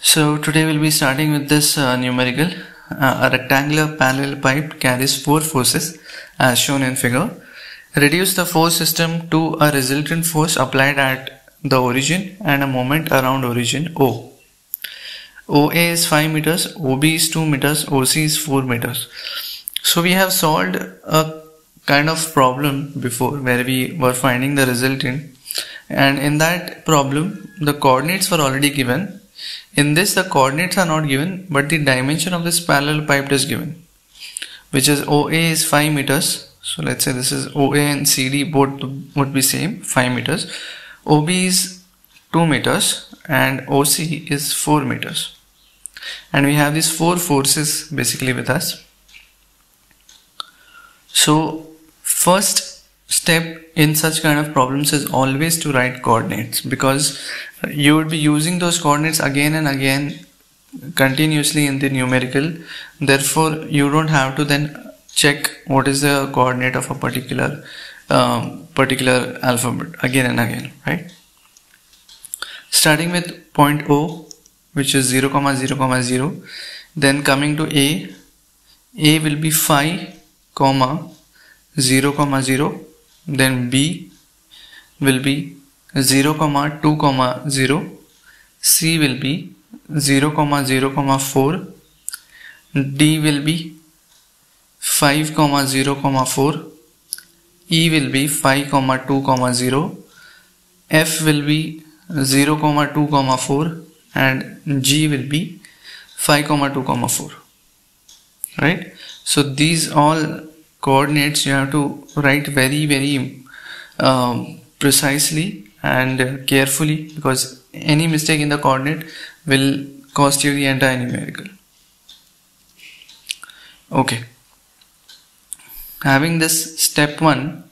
So today we'll be starting with this numerical. A rectangular parallel pipe carries 4 forces as shown in figure. Reduce the force system to a resultant force applied at the origin and a moment around origin O. OA is 5 meters, OB is 2 meters, OC is 4 meters. So we have solved a kind of problem before where we were finding the resultant, and in that problem the coordinates were already given. In this the coordinates are not given, but the dimension of this parallel pipe is given, which is OA is 5 meters. So let's say this is OA and CD both would be same 5 meters. OB is 2 meters and OC is 4 meters. And we have these 4 forces basically with us. So first step in such kind of problems is always to write coordinates, because you would be using those coordinates again and again continuously in the numerical. Therefore you don't have to then check what is the coordinate of a particular alphabet again and again, right? Starting with point O, which is 0, 0, 0, then coming to A will be 5, 0, 0, then B will be 0, 2, 0, C will be 0, 0, 4, D will be 5, 0, 4, E will be 5, 2, 0, F will be 0, 2, 4, and G will be 5, 2, 4, right? So these all coordinates you have to write very precisely and carefully, because any mistake in the coordinate will cost you the entire numerical. Okay, having this step 1,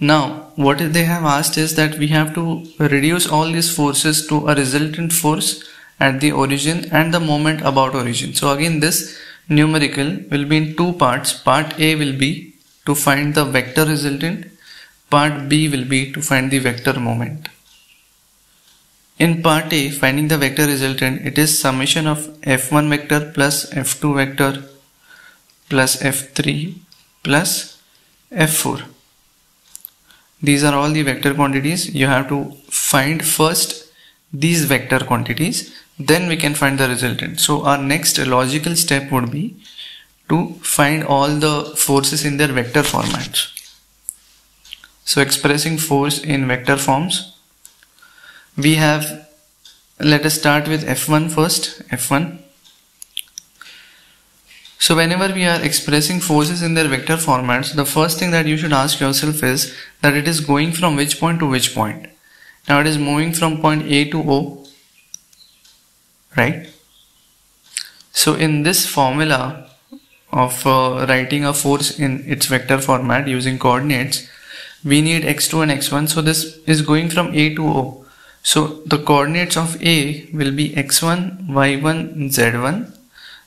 now what they have asked is that we have to reduce all these forces to a resultant force at the origin and the moment about origin. So again this numerical will be in 2 parts. Part A will be to find the vector resultant, part B will be to find the vector moment. In part A, finding the vector resultant, it is summation of F1 vector plus F2 vector plus F3 plus F4. These are all the vector quantities. You have to find first these vector quantities, then we can find the resultant. So our next logical step would be to find all the forces in their vector formats. So expressing force in vector forms, we have, let us start with F1 first. F1. So whenever we are expressing forces in their vector formats, the first thing that you should ask yourself is that it is going from which point to which point. Now it is moving from point A to O, right? So in this formula of writing a force in its vector format using coordinates, we need x2 and x1. So this is going from A to O. So the coordinates of A will be x1, y1, z1.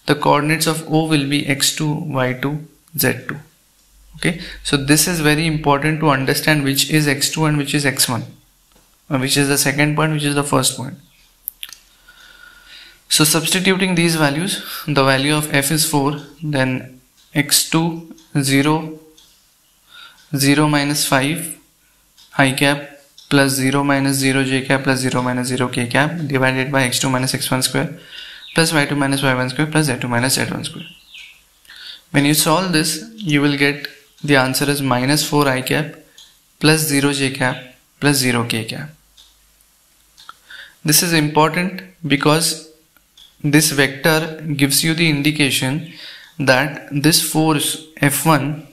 The coordinates of O will be x2, y2, z2. Okay, so this is very important to understand which is x2 and which is x1, which is the second point, which is the first point. So substituting these values, the value of f is 4, then x2 0, 0 minus 5 I cap plus 0 minus 0 j cap plus 0 minus 0 k cap divided by x2 minus x1 square plus y2 minus y1 square plus z2 minus z1 square. When you solve this, you will get the answer is minus 4 I cap plus 0 j cap plus 0 k cap. This is important because this vector gives you the indication that this force F1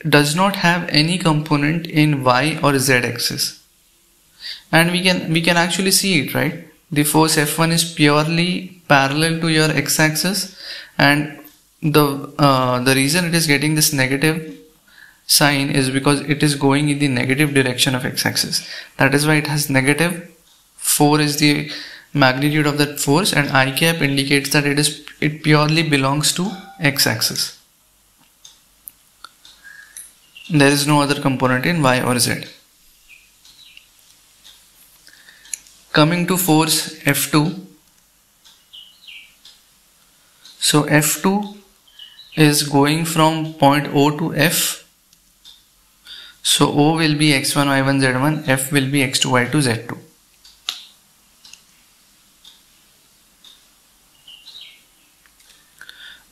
does not have any component in y or z axis, and we can actually see it, right? The force F1 is purely parallel to your x axis, and the reason it is getting this negative sign is because it is going in the negative direction of x axis. That is why it has negative. 4 is the magnitude of that force, and I cap indicates that it purely belongs to x axis. There is no other component in y or z. Coming to force F2, So F2 is going from point O to F. So O will be x1, y1, z1, F will be x2, y2, z2.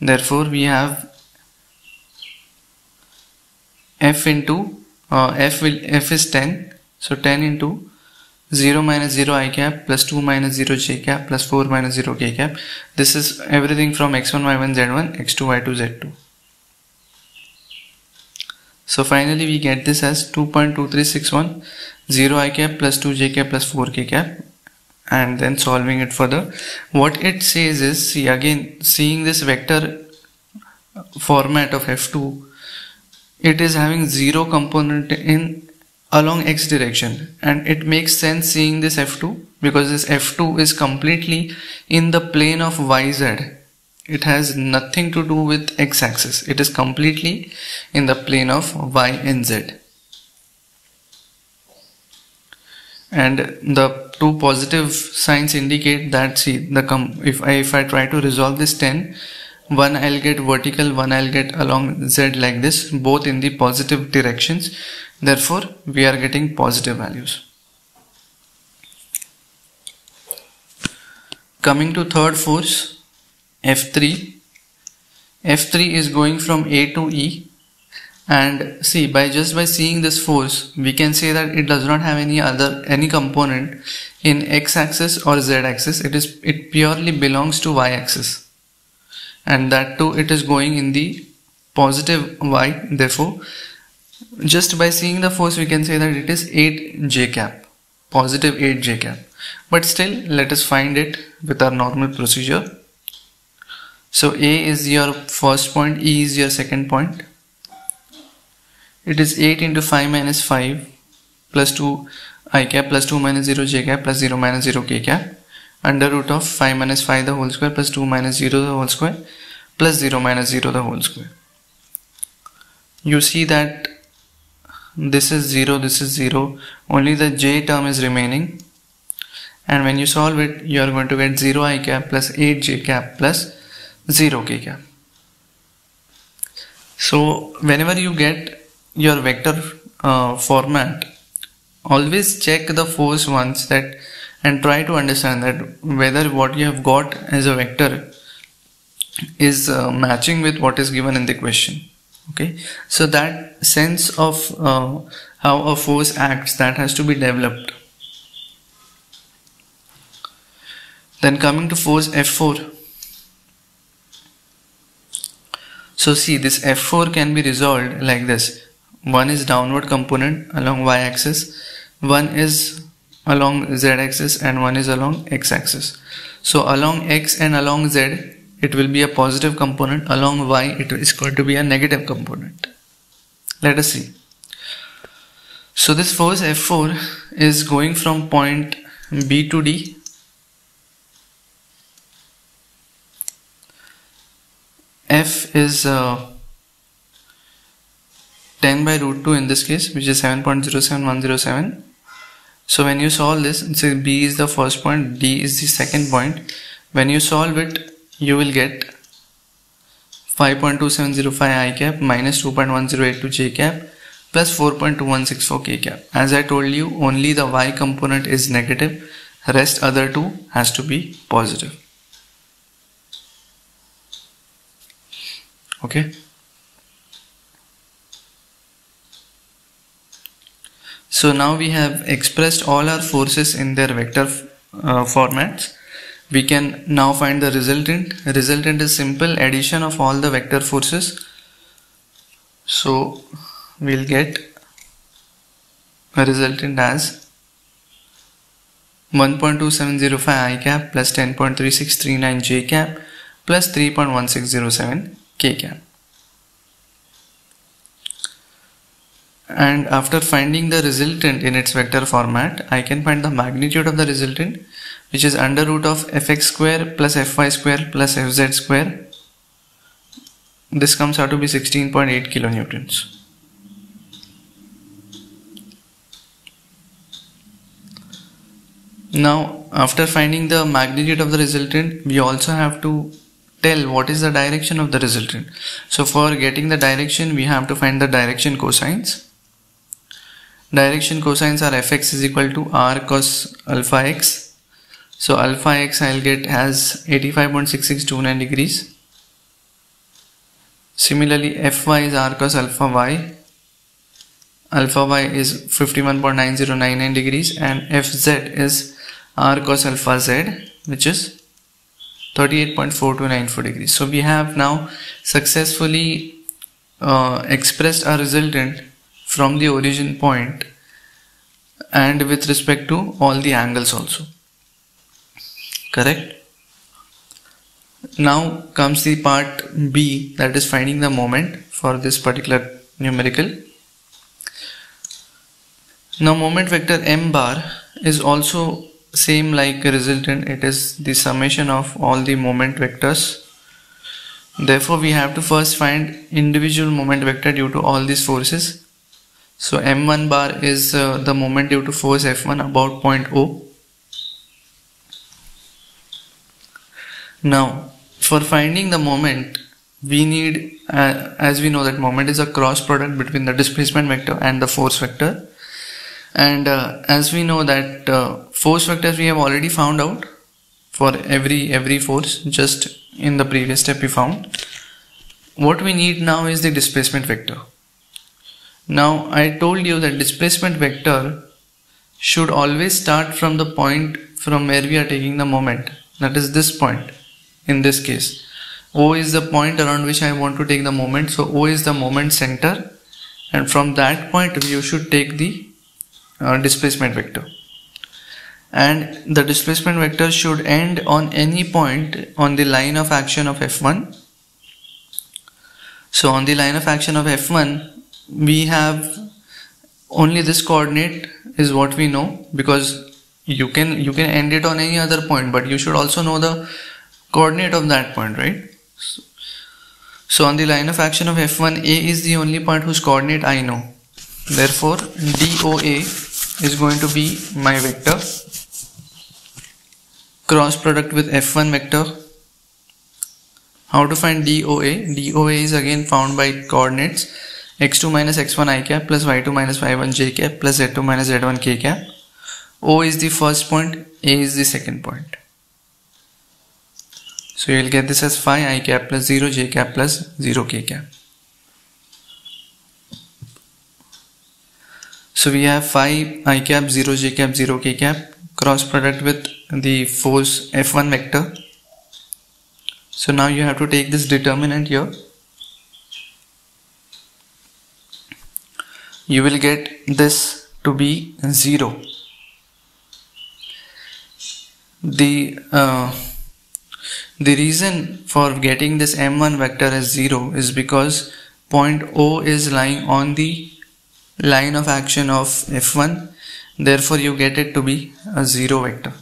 Therefore we have F into F is 10, so 10 into 0 minus 0 I cap plus 2 minus 0 j cap plus 4 minus 0 k cap. This is everything from x1, y1, z1, x2, y2, z2. So finally we get this as 2.2361, 0 I cap plus 2 j cap plus 4 k cap, and then solving it further. What it says is, see again, seeing this vector format of F2, it is having 0 component in along x direction, and it makes sense seeing this F2 because this F2 is completely in the plane of YZ. It has nothing to do with x-axis. It is completely in the plane of y and z. And the two positive signs indicate that, see, if I try to resolve this 10, one I'll get vertical, one I'll get along z like this, both in the positive directions. Therefore, we are getting positive values. Coming to third force, F3. F3 is going from A to E, and see, by seeing this force, we can say that it does not have any component in x-axis or z-axis. It purely belongs to y-axis, and that too it is going in the positive y. Therefore, just by seeing the force, we can say that it is 8 j cap, positive 8 j cap. But still, let us find it with our normal procedure. So A is your first point, E is your second point. It is 8 into 5 minus 5 plus 2 I cap plus 2 minus 0 j cap plus 0 minus 0 k cap, under root of 5 minus 5 the whole square plus 2 minus 0 the whole square plus 0 minus 0 the whole square. You see that this is 0, this is 0, only the j term is remaining, and when you solve it, you are going to get 0 I cap plus 8 j cap plus 0 k cap. So whenever you get your vector format, always check the force once and try to understand that whether what you have got as a vector is matching with what is given in the question. Okay, so that sense of how a force acts, that has to be developed. Then coming to force F4. So see, this F4 can be resolved like this. One is downward component along y-axis, one is along z-axis, and one is along x-axis. So along x and along z, it will be a positive component. Along y, it is going to be a negative component. Let us see. So this force F4 is going from point B to D. F is 10 by root 2 in this case, which is 7.07107. So when you solve this, say B is the first point, D is the second point. When you solve it, you will get 5.2705 I cap minus 2.1082 j cap plus 4.2164 k cap. As I told you, only the y component is negative, rest other two has to be positive. Okay. So now we have expressed all our forces in their vector formats. We can now find the resultant. Resultant is simple addition of all the vector forces. So we'll get a resultant as 1.2705 I cap plus 10.3639 j cap plus 3.1607 k cap. And after finding the resultant in its vector format, I can find the magnitude of the resultant, which is under root of fx square plus fy square plus fz square. This comes out to be 16.8 kilonewtons. Now, after finding the magnitude of the resultant, we also have to tell what is the direction of the resultant. So for getting the direction, we have to find the direction cosines. Direction cosines are fx is equal to r cos alpha x. So alpha x I'll get as 85.6629 degrees. Similarly, fy is r cos alpha y. Alpha y is 51.9099 degrees, and fz is r cos alpha z, which is 38.4294 degrees. So we have now successfully expressed our resultant from the origin point and with respect to all the angles also. Correct? Now comes the part B, that is finding the moment for this particular numerical. Now moment vector m bar is also same like a resultant. It is the summation of all the moment vectors. Therefore we have to first find individual moment vector due to all these forces. So m1 bar is the moment due to force F1 about point O. Now for finding the moment, we need, as we know that moment is a cross product between the displacement vector and the force vector. And as we know that force vectors we have already found out for every force, just in the previous step we found. What we need now is the displacement vector. Now I told you that displacement vector should always start from the point from where we are taking the moment, that is this point. In this case, O is the point around which I want to take the moment, so O is the moment center, and from that point you should take the displacement vector, and the displacement vector should end on any point on the line of action of F1. So on the line of action of F1 we have only this coordinate is what we know, because you can end it on any other point, but you should also know the coordinate of that point, right? So on the line of action of F1, A is the only point whose coordinate I know. Therefore DOA is going to be my vector, cross product with F1 vector. How to find DOA? DOA is again found by coordinates x2 minus x1 I cap plus y2 minus y1 j cap plus z2 minus z1 k cap. O is the first point, A is the second point. So you will get this as phi I cap plus 0 j cap plus 0 k cap. So we have phi I cap 0 j cap 0 k cap cross product with the force F1 vector. So now you have to take this determinant here. You will get this to be 0. The reason for getting this m1 vector as 0 is because point O is lying on the line of action of F1, therefore you get it to be a 0 vector.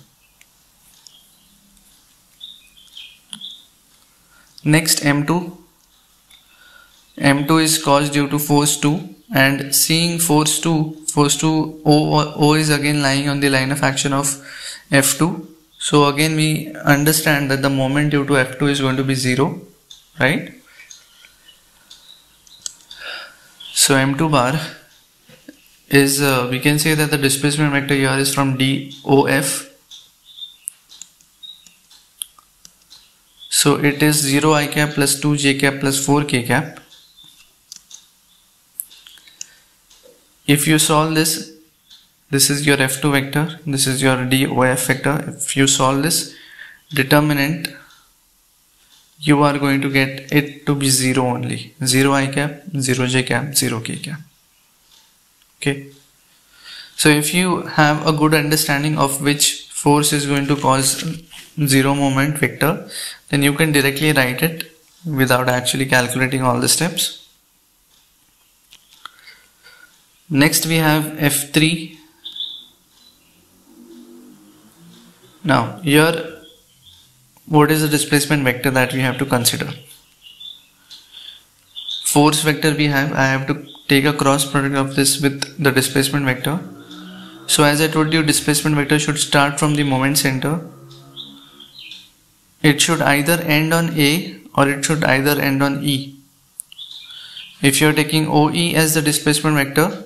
Next m2 is caused due to force 2, and seeing force 2 O is again lying on the line of action of F2. So again we understand that the moment due to F2 is going to be 0, right? So m2 bar is, we can say that the displacement vector here is from DOF. So it is 0 I cap plus 2 j cap plus 4 k cap. If you solve this, this is your F2 vector, this is your DOF vector. If you solve this determinant, you are going to get it to be 0 only. 0 I cap, 0 j cap, 0 k cap. Okay. So if you have a good understanding of which force is going to cause 0 moment vector, then you can directly write it without actually calculating all the steps. Next we have F3. Now here, what is the displacement vector that we have to consider? Force vector we have, I have to take a cross product of this with the displacement vector. So as I told you, displacement vector should start from the moment center it should either end on A or it should either end on E. If you are taking OE as the displacement vector,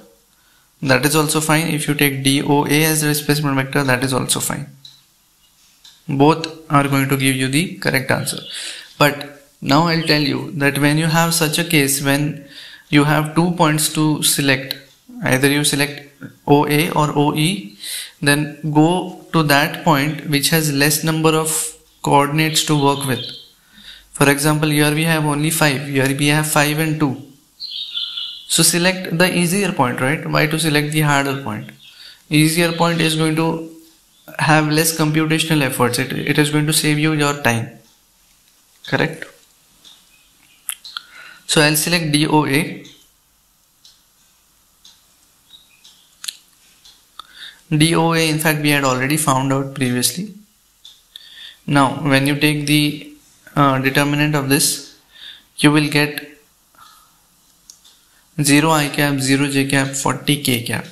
that is also fine. If you take DOA as the displacement vector, that is also fine. Both are going to give you the correct answer. But now I'll tell you that when you have such a case, when you have 2 points to select, either you select OA or OE, then go to that point which has less number of coordinates to work with. For example, here we have only 5, here we have 5 and 2. So select the easier point, right? Why to select the harder point? Easier point is going to have less computational efforts. It is going to save you your time. Correct? So I'll select DOA. DOA, in fact, we had already found out previously. Now, when you take the determinant of this, you will get 0 I cap, 0 j cap, 40 k cap.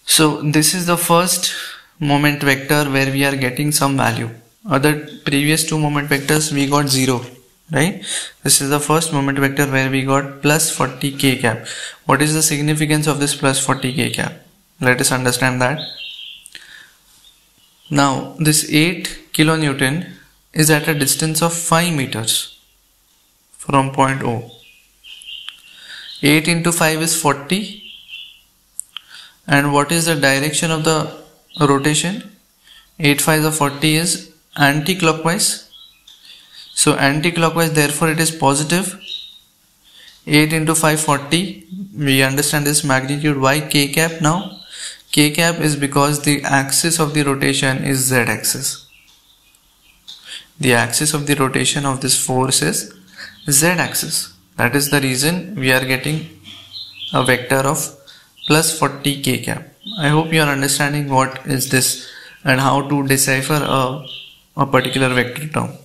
So this is the first moment vector where we are getting some value. Other previous two moment vectors we got 0, right? This is the first moment vector where we got plus 40 k cap. What is the significance of this plus 40 k cap? Let us understand that. Now this 8 kilonewton is at a distance of 5 meters from point O. 8 into 5 is 40. And what is the direction of the rotation? 8 5 of 40 is anti-clockwise. So anti-clockwise, therefore it is positive. 8 into 5 40. We understand this magnitude. Why k cap now? K cap is because the axis of the rotation is z axis. The axis of the rotation of this force is z axis. That is the reason we are getting a vector of plus 40 k cap. I hope you are understanding what is this and how to decipher a particular vector term.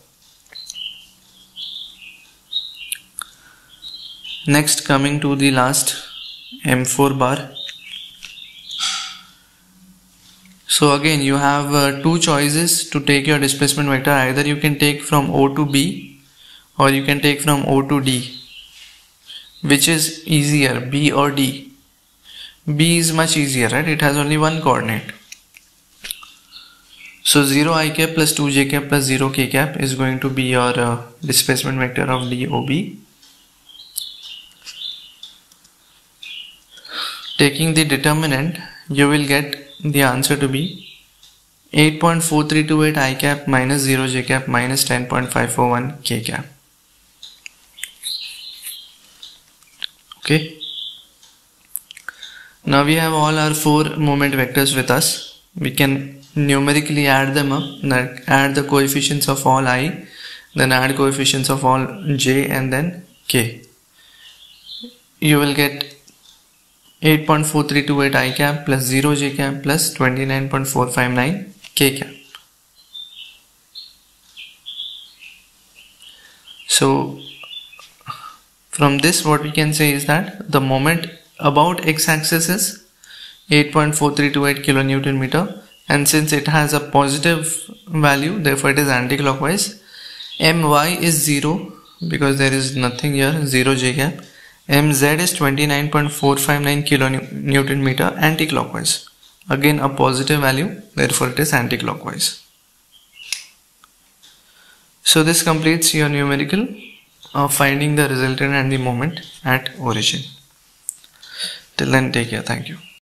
Next, coming to the last M4 bar. So again you have two choices to take your displacement vector. Either you can take from O to B or you can take from O to D. Which is easier, B or D? B is much easier, right? It has only one coordinate. So 0 I cap plus 2 j cap plus 0 k cap is going to be your displacement vector of DOB. Taking the determinant, you will get the answer to be 8.4328 I cap minus 0 j cap minus 10.541 k cap. Okay. Now we have all our 4 moment vectors with us. We can numerically add them up, add the coefficients of all I, then add coefficients of all j and then k. You will get 8.4328 I cap plus 0 j cap plus 29.459 k cap. So from this what we can say is that the moment about x-axis is 8.4328 kilonewton meter, and since it has a positive value, therefore it is anti-clockwise. My is 0 because there is nothing here, 0 j cap. Mz is 29.459 kilonewton meter anti-clockwise. Again a positive value, therefore it is anti-clockwise. So this completes your numerical of finding the resultant and the moment at origin. Till then, take care. Thank you.